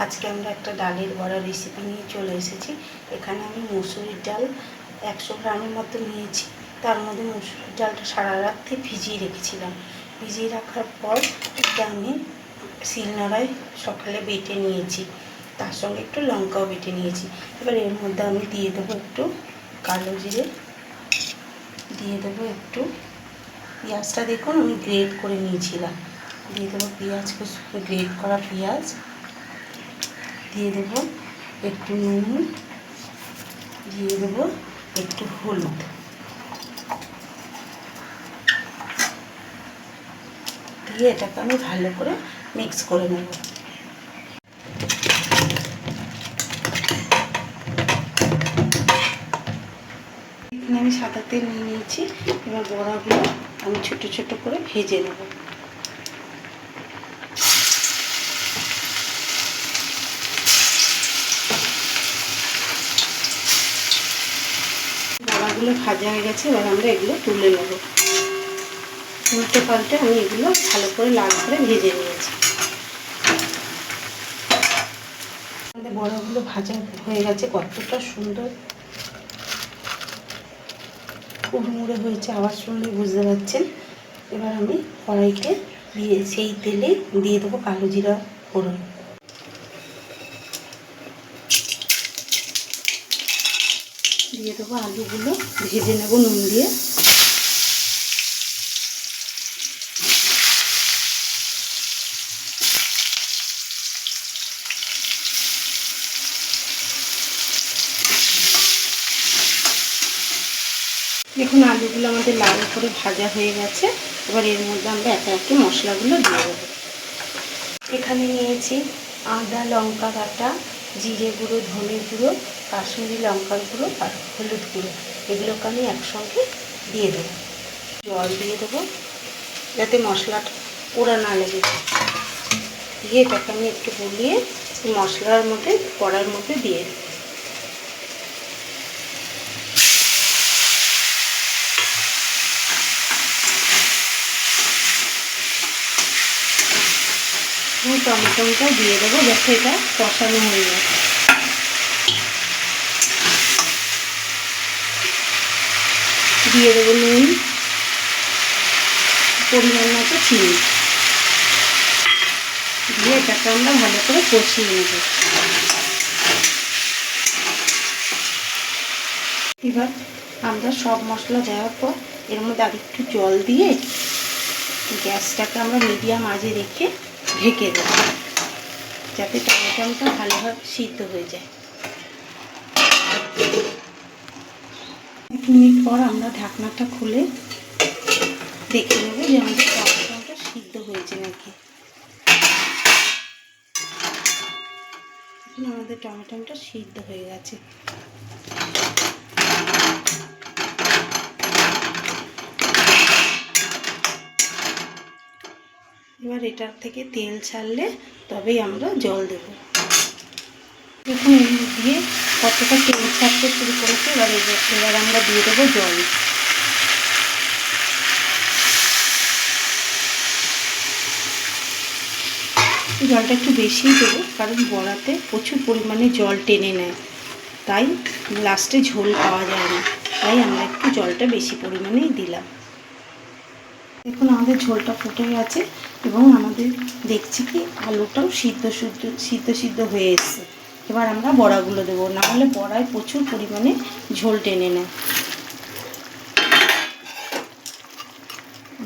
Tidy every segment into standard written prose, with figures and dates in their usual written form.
আজকে আমরা একটা ডালের বড়া রেসিপি নিয়ে চলে এসেছি। এখানে আমি মুসুরির ডাল 100 গ্রামের মতো নিয়েছি। তার মধ্যে মুসুরির ডালটা সারা রাত্রে ভিজিয়ে রেখেছিলাম। ভিজিয়ে রাখার পর এটা আমি শিলনোড়ায় সকালে বেটে নিয়েছি, তার সঙ্গে একটু লঙ্কাও বেটে নিয়েছি। এবার এর মধ্যে আমি দিয়ে দেবো একটু কালো জিরে, দিয়ে দেবো একটু পেঁয়াজটা, দেখুন আমি গ্রেট করে নিয়েছিলাম, দিয়ে দেবো পেঁয়াজ, গ্রেট করা পেঁয়াজ, দিয়ে দেবো একটু নুন, দিয়ে দেবো একটু হলুদ, দিয়ে এটাকে আমি ভালো করে মিক্স করে নেব। এখানে আমি সাদা তেল নিয়ে নিয়েছি। এবার বড়াগুলো আমি ছোট ছোট করে ভেজে নেব। বড়াগুলো ভাজা হয়ে গেছে, এবার আমরা এগুলো তুলে নেব। উল্টে পাল্টে আমি এগুলো ভালো করে লাল করে ভেজে নিয়েছি। আমাদের বড়াগুলো ভাজা হয়ে গেছে, কতটা সুন্দর কুড়মুড়ে হয়েছে, আওয়াজ শুনলে বুঝতে পারছেন। এবার আমি কড়াইতে দিয়ে সেই তেলে দিয়ে দেবো কালো জিরা ফোড়ন, দিয়ে দেবো আলুগুলো ভেজে নেব নুন দিয়ে। দেখুন আলুগুলো আমাদের লাল করে ভাজা হয়ে গেছে। এবার এর মধ্যে আমরা একে একে মশলাগুলো দিয়ে দেবো। এখানে নিয়েছি আদা লঙ্কা বাটা, জিরে গুঁড়ো, ধনে গুঁড়ো, কাশ্মীরি লঙ্কার গুঁড়ো আর হলুদ গুঁড়ো। এগুলোকে আমি একসঙ্গে দিয়ে দেবো। জল দিয়ে দেবো যাতে মশলাটা পোড়া না লেগে যায়। দিয়ে এটাকে আমি একটু গলিয়ে মশলার মধ্যে কড়ার মধ্যে দিয়ে দেবো। টমেটোটা দিয়ে দেবো যাতে এটা কষানো হয়ে যায়। দিয়ে দেবো নুন, পরিমাণ মতো চিনি, দিয়ে এটাকে আমরা ভালো করে কষিয়ে নেব। এবার আমরা সব মশলা দেওয়ার পর এর মধ্যে আর একটু জল দিয়ে গ্যাসটাকে আমরা মিডিয়াম আঁচে রেখে ঢেকে দেবো যাতে টমেটোটা ভালোভাবে সিদ্ধ হয়ে যায়। 1 মিনিট পর আমরা ঢাকনাটা খুলে দেখে নেব যে আমাদের টমেটোটা সিদ্ধ হয়েছে নাকি। আমাদের টমেটোটা সিদ্ধ হয়ে গেছে। এবার এটার থেকে তেল ছাড়লে তবেই আমরা জল দেব। দেখুন দিয়ে কতটা তেল ছাড়তে শুরু করেছে। এবার আমরা দিয়ে দেবো জল। জলটা একটু বেশিই দেবো কারণ বড়াতে প্রচুর পরিমাণে জল টেনে নেয়, তাই লাস্টে ঝোল পাওয়া যায় না, তাই আমরা একটু জলটা বেশি পরিমাণেই দিলাম। দেখুন আমাদের ঝোলটা ফুটে গেছে এবং আমাদের দেখছি কি আলুটাও সিদ্ধ হয়ে এসছে। এবার আমরা বড়াগুলো দেবো, নাহলে বড়ায় প্রচুর পরিমাণে ঝোল টেনে নেয়।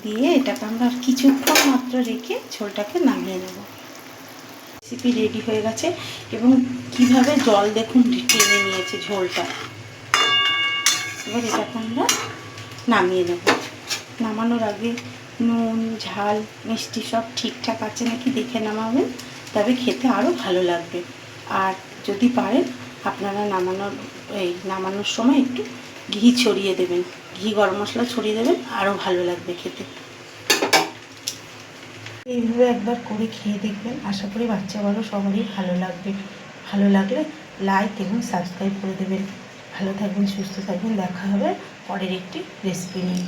দিয়ে এটাকে আমরা আর কিছুক্ষণ মাত্র রেখে ঝোলটাকে নামিয়ে নেব। রেসিপি রেডি হয়ে গেছে এবং কিভাবে জল দেখুন টেনে নিয়েছে ঝোলটা। এবার এটাকে আমরা নামিয়ে নেব। নামানোর আগে নুন ঝাল মিষ্টি সব ঠিকঠাক আছে নাকি দেখে নামাবেন, তবে খেতে আরও ভালো লাগবে। আর যদি পারেন আপনারা নামানোর সময় একটু ঘি ছড়িয়ে দেবেন, ঘি গরম মশলা ছড়িয়ে দেবেন, আরও ভালো লাগবে খেতে। এইভাবে একবার করে খেয়ে দেখবেন, আশা করি বাচ্চা বড় সবারই ভালো লাগবে। ভালো লাগলে লাইক এবং সাবস্ক্রাইব করে দেবেন। ভালো থাকবেন, সুস্থ থাকবেন। দেখা হবে পরের একটি রেসিপি নিয়ে।